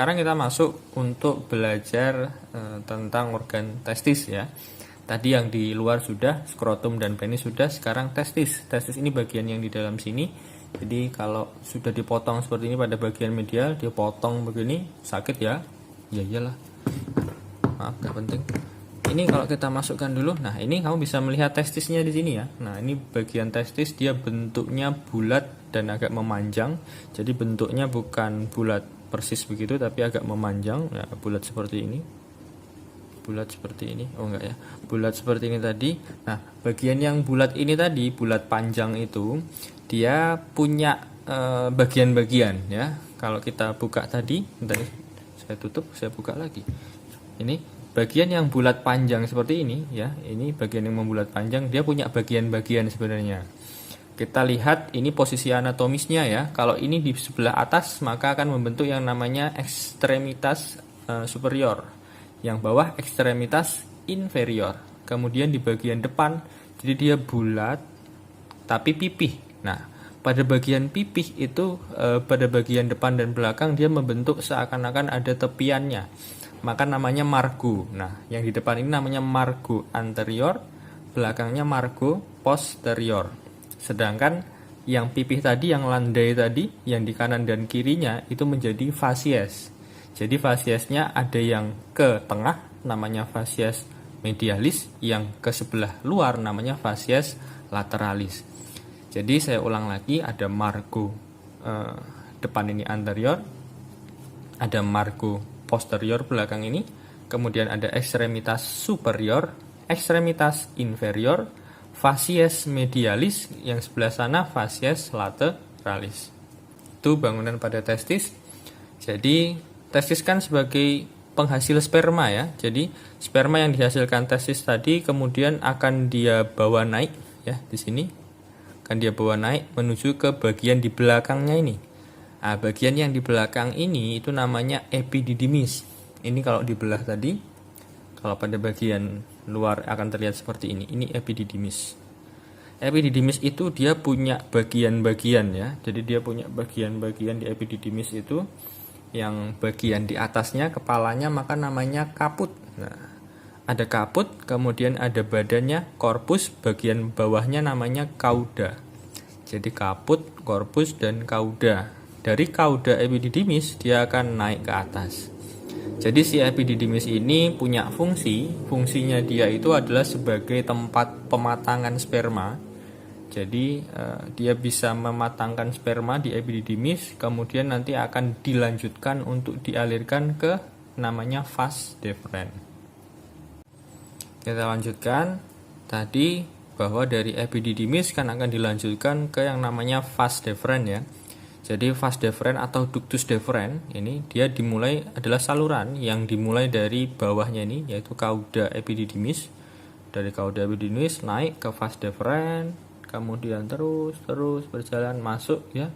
sekarang kita masuk untuk belajar tentang organ testis ya. Tadi yang di luar sudah, skrotum dan penis sudah, sekarang testis. Testis ini bagian yang di dalam sini. Jadi kalau sudah dipotong seperti ini pada bagian medial, dia potong begini, sakit ya. Ya iyalah. Maaf, gak penting. Ini kalau kita masukkan dulu, nah ini kamu bisa melihat testisnya di sini ya. Nah ini bagian testis, dia bentuknya bulat dan agak memanjang. Jadi bentuknya bukan bulat persis begitu, tapi agak memanjang. Ya, bulat seperti ini. Bulat seperti ini, oh enggak ya, bulat seperti ini tadi. Nah bagian yang bulat ini tadi, bulat panjang itu, dia punya bagian-bagian ya. Kalau kita buka tadi, bentar, saya tutup, saya buka lagi. Ini bagian yang bulat panjang seperti ini ya, ini bagian yang membulat panjang, dia punya bagian-bagian sebenarnya. Kita lihat ini posisi anatomisnya ya. Kalau ini di sebelah atas maka akan membentuk yang namanya ekstremitas superior, yang bawah ekstremitas inferior. Kemudian di bagian depan, jadi dia bulat tapi pipih. Nah pada bagian pipih itu pada bagian depan dan belakang dia membentuk seakan-akan ada tepiannya, maka namanya margo. Nah, yang di depan ini namanya margo anterior, belakangnya margo posterior. Sedangkan yang pipih tadi, yang landai tadi, yang di kanan dan kirinya itu menjadi fasies. Jadi fasiesnya ada yang ke tengah namanya fasies medialis, yang ke sebelah luar namanya fasies lateralis. Jadi saya ulang lagi, ada margo depan ini anterior, ada margo posterior belakang ini, kemudian ada ekstremitas superior, ekstremitas inferior, fasies medialis, yang sebelah sana fasies lateralis. Itu bangunan pada testis. Jadi testis kan sebagai penghasil sperma ya. Jadi sperma yang dihasilkan testis tadi kemudian akan dia bawa naik ya di sini. Akan dia bawa naik menuju ke bagian di belakangnya ini. Nah, bagian yang di belakang ini itu namanya epididymis. Ini kalau dibelah tadi, kalau pada bagian luar akan terlihat seperti ini. Ini epididymis. Epididymis itu dia punya bagian-bagian ya. Jadi dia punya bagian-bagian di epididymis itu, yang bagian di atasnya kepalanya maka namanya kaput. Nah, ada kaput, kemudian ada badannya, korpus, bagian bawahnya namanya cauda. Jadi kaput, korpus, dan cauda. Dari cauda epididymis dia akan naik ke atas. Jadi si epididymis ini punya fungsinya dia itu adalah sebagai tempat pematangan sperma. Jadi dia bisa mematangkan sperma di epididymis, kemudian nanti akan dilanjutkan untuk dialirkan ke namanya vas deferens. Kita lanjutkan tadi bahwa dari epididymis kan akan dilanjutkan ke yang namanya vas deferens ya. Jadi vas deferens atau ductus deferens ini dia dimulai adalah saluran yang dimulai dari bawahnya ini, yaitu cauda epididymis. Dari cauda epididymis naik ke vas deferens, kemudian terus berjalan masuk ya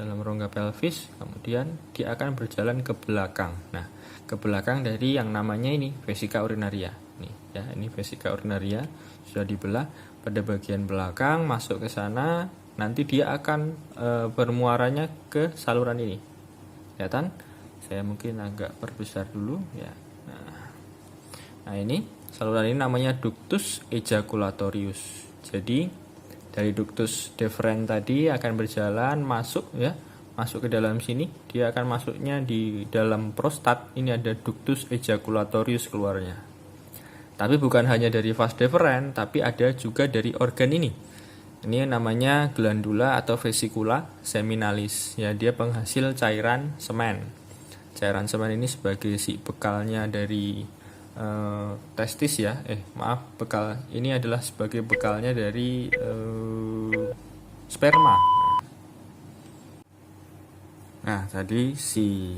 dalam rongga pelvis, kemudian dia akan berjalan ke belakang. Nah, ke belakang dari yang namanya ini vesika urinaria. Nih ya, ini vesika urinaria sudah dibelah pada bagian belakang, masuk ke sana. Nanti dia akan bermuaranya ke saluran ini. Kelihatan? Saya mungkin agak perbesar dulu ya. Nah ini saluran ini namanya ductus ejaculatorius. Jadi dari ductus deferens tadi akan berjalan masuk ya, masuk ke dalam sini. Dia akan masuknya di dalam prostat. Ini ada ductus ejaculatorius keluarnya. Tapi bukan hanya dari vas deferens, tapi ada juga dari organ ini. Ini namanya glandula atau vesikula seminalis. Ya, dia penghasil cairan semen. Cairan semen ini sebagai si bekalnya dari testis ya. Bekal ini adalah sebagai bekalnya dari sperma. Nah, tadi si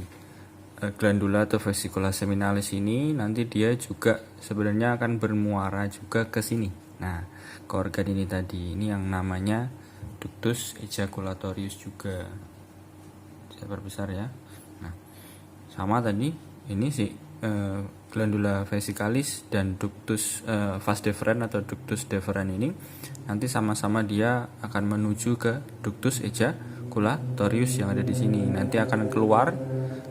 glandula atau vesikula seminalis ini nanti dia juga sebenarnya akan bermuara juga ke sini. Nah, ke organ ini tadi, ini yang namanya ductus ejaculatorius juga. Saya perbesar ya. Nah, sama tadi ini si glandula vesicalis dan ductus vas deferens atau ductus deferens ini nanti sama-sama dia akan menuju ke ductus ejaculatorius yang ada di sini. Nanti akan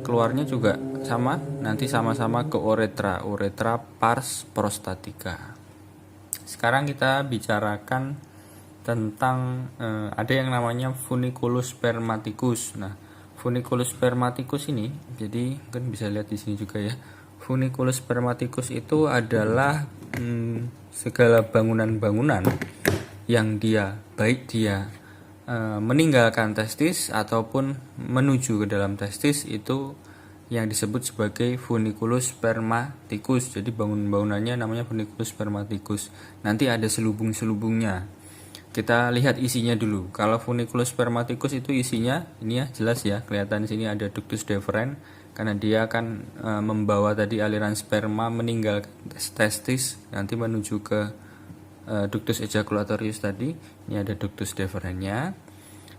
keluarnya juga nanti sama-sama ke uretra pars prostatica. Sekarang kita bicarakan tentang ada yang namanya funiculus spermaticus. Nah, funiculus spermaticus ini, jadi kan bisa lihat di sini juga ya. Funiculus spermaticus itu adalah segala bangunan-bangunan yang baik dia meninggalkan testis ataupun menuju ke dalam testis, itu yang disebut sebagai funiculus spermaticus. Jadi bangunannya namanya funiculus spermaticus. Nanti ada selubung-selubungnya. Kita lihat isinya dulu. Kalau funiculus spermaticus itu isinya ini ya, jelas ya, kelihatan di sini ada ductus deferens karena dia akan membawa tadi aliran sperma meninggalkan testis nanti menuju ke ductus ejaculatorius tadi. Ini ada ductus deferensnya.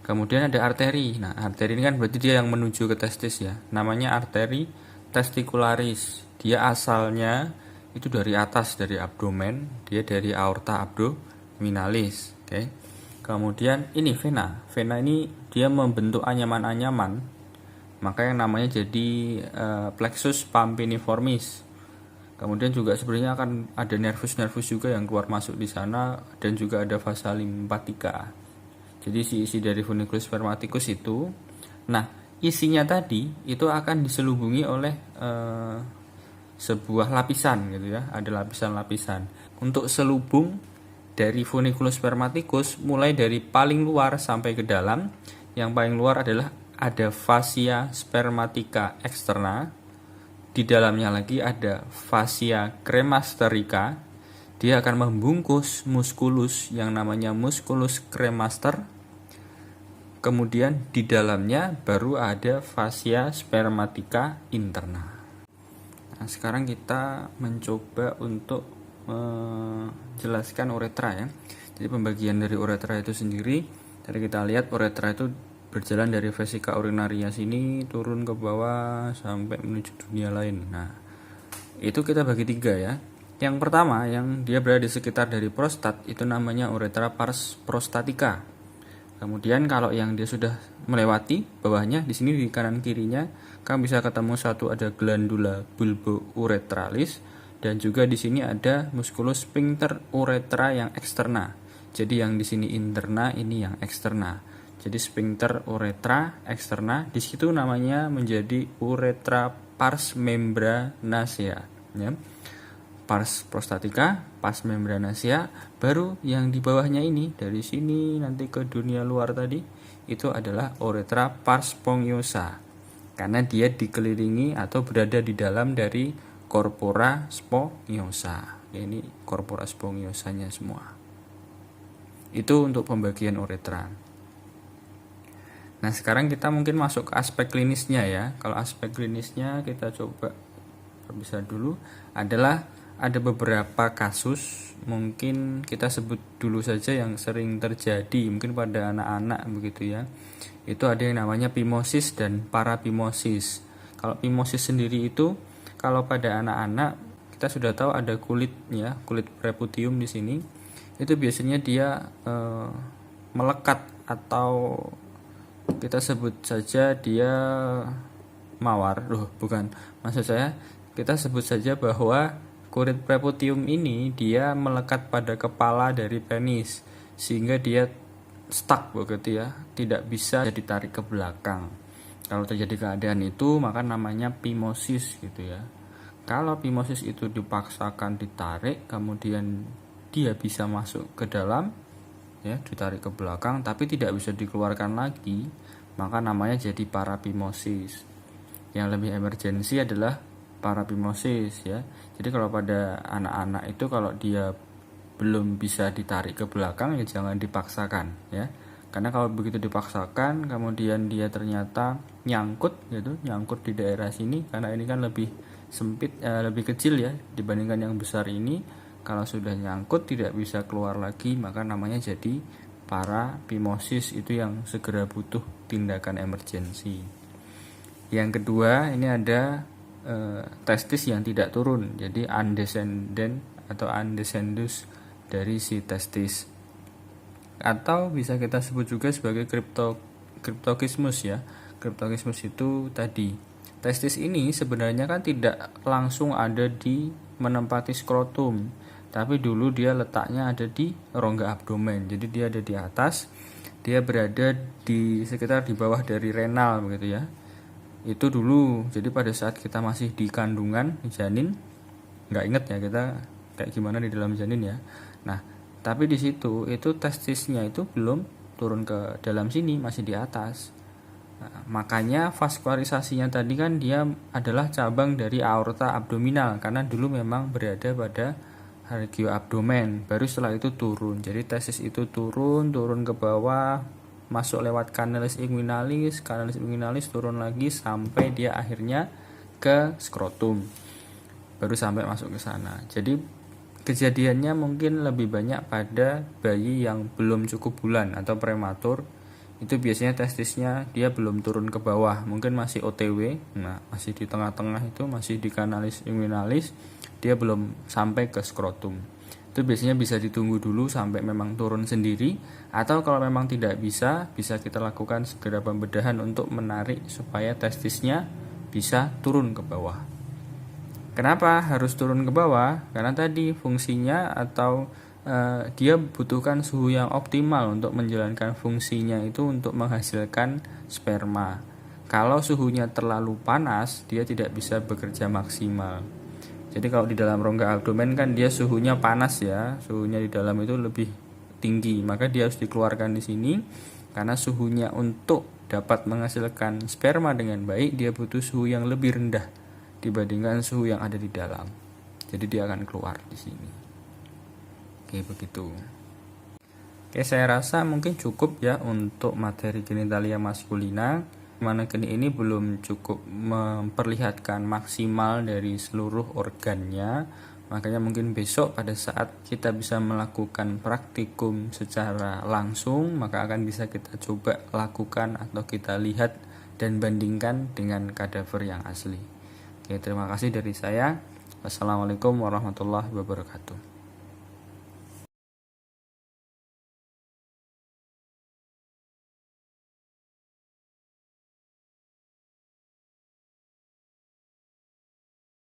Kemudian ada arteri. Nah, arteri ini kan berarti dia yang menuju ke testis ya. Namanya arteri testicularis. Dia asalnya itu dari atas, dari abdomen, dia dari aorta abdominalis. Oke. Kemudian ini vena. Vena ini dia membentuk anyaman-anyaman. Maka yang namanya jadi plexus pampiniformis. Kemudian juga sebenarnya akan ada nervus-nervus juga yang keluar masuk di sana, dan juga ada vasa limpatica. Jadi isi dari funiculus spermaticus itu. Nah, isinya tadi itu akan diselubungi oleh sebuah lapisan gitu ya. Ada lapisan-lapisan. Untuk selubung dari funiculus spermaticus mulai dari paling luar sampai ke dalam, yang paling luar adalah ada fascia spermatica externa. Di dalamnya lagi ada fascia cremasterica. Dia akan membungkus musculus yang namanya musculus cremaster. Kemudian di dalamnya baru ada fascia spermatica interna. Nah, sekarang kita mencoba untuk menjelaskan uretra ya. Jadi pembagian dari uretra itu sendiri, tadi kita lihat uretra itu berjalan dari vesika urinaria sini turun ke bawah sampai menuju dunia lain. Nah, itu kita bagi 3 ya. Yang pertama yang dia berada di sekitar dari prostat itu namanya uretra pars prostatica. Kemudian kalau yang dia sudah melewati bawahnya, di sini di kanan kirinya kamu bisa ketemu satu ada glandula bulbouretralis, dan juga di sini ada musculus sphincter uretra yang eksterna. Jadi yang di sini interna, ini yang eksterna. Jadi sphincter uretra eksterna, di situ namanya menjadi uretra pars membranacea ya. Pars prostatica, pars membranacea, baru yang di bawahnya ini dari sini nanti ke dunia luar tadi itu adalah uretra pars spongiosa. Karena dia dikelilingi atau berada di dalam dari corpora spongiosa. Ini corpora spongiosanya semua. Itu untuk pembagian uretra. Nah, sekarang kita mungkin masuk ke aspek klinisnya ya. Kalau aspek klinisnya kita coba bisa dulu adalah ada beberapa kasus, mungkin kita sebut dulu saja yang sering terjadi mungkin pada anak-anak begitu ya. Itu ada yang namanya phimosis dan parapimosis. Kalau phimosis sendiri itu kalau pada anak-anak kita sudah tahu ada kulit ya, kulit preputium di sini. Itu biasanya dia melekat atau kita sebut saja dia mawar. Bukan. Maksud saya kita sebut saja bahwa kulit preputium ini dia melekat pada kepala dari penis sehingga dia stuck begitu ya, tidak bisa ditarik ke belakang. Kalau terjadi keadaan itu maka namanya phimosis gitu ya. Kalau phimosis itu dipaksakan ditarik, kemudian dia bisa masuk ke dalam ya, ditarik ke belakang tapi tidak bisa dikeluarkan lagi, maka namanya jadi paraphimosis. Yang lebih emergensi adalah paraphimosis ya. Jadi kalau pada anak-anak itu kalau dia belum bisa ditarik ke belakang ya jangan dipaksakan ya. Karena kalau begitu dipaksakan kemudian dia ternyata nyangkut di daerah sini, karena ini kan lebih sempit, lebih kecil ya dibandingkan yang besar ini. Kalau sudah nyangkut tidak bisa keluar lagi, maka namanya jadi paraphimosis. Itu yang segera butuh tindakan emergensi. Yang kedua ini ada testis yang tidak turun, jadi undescendent atau undescendus dari si testis, atau bisa kita sebut juga sebagai cryptokismus ya. Cryptokismus itu tadi testis ini sebenarnya kan tidak langsung ada di menempati skrotum, tapi dulu dia letaknya ada di rongga abdomen. Jadi dia ada di atas, dia berada di sekitar di bawah dari renal begitu ya. Itu dulu. Jadi pada saat kita masih di kandungan janin, nggak inget ya kita kayak gimana di dalam janin ya. Nah, tapi di situ itu testisnya itu belum turun ke dalam sini, masih di atas. Nah, makanya vaskularisasinya tadi kan dia adalah cabang dari aorta abdominal, karena dulu memang berada pada hargio abdomen, baru setelah itu turun. Jadi testis itu turun ke bawah, masuk lewat canalis inguinalis turun lagi sampai dia akhirnya ke skrotum, baru sampai masuk ke sana. Jadi kejadiannya mungkin lebih banyak pada bayi yang belum cukup bulan atau prematur. Itu biasanya testisnya dia belum turun ke bawah, mungkin masih OTW, nah masih di tengah-tengah, itu masih di canalis inguinalis, dia belum sampai ke skrotum. Itu biasanya bisa ditunggu dulu sampai memang turun sendiri, atau kalau memang tidak bisa kita lakukan segera pembedahan untuk menarik supaya testisnya bisa turun ke bawah. Kenapa harus turun ke bawah? Karena tadi fungsinya atau dia butuhkan suhu yang optimal untuk menjalankan fungsinya itu untuk menghasilkan sperma. Kalau suhunya terlalu panas, dia tidak bisa bekerja maksimal. Jadi kalau di dalam rongga abdomen kan dia suhunya panas ya, suhunya di dalam itu lebih tinggi, maka dia harus dikeluarkan di sini karena suhunya untuk dapat menghasilkan sperma dengan baik dia butuh suhu yang lebih rendah dibandingkan suhu yang ada di dalam. Jadi dia akan keluar di sini. Oke, begitu. Oke, saya rasa mungkin cukup ya untuk materi genitalia maskulina. Mana kini ini belum cukup memperlihatkan maksimal dari seluruh organnya. Makanya mungkin besok pada saat kita bisa melakukan praktikum secara langsung, maka akan bisa kita coba lakukan atau kita lihat dan bandingkan dengan kadaver yang asli. Oke, terima kasih dari saya. Wassalamualaikum warahmatullahi wabarakatuh.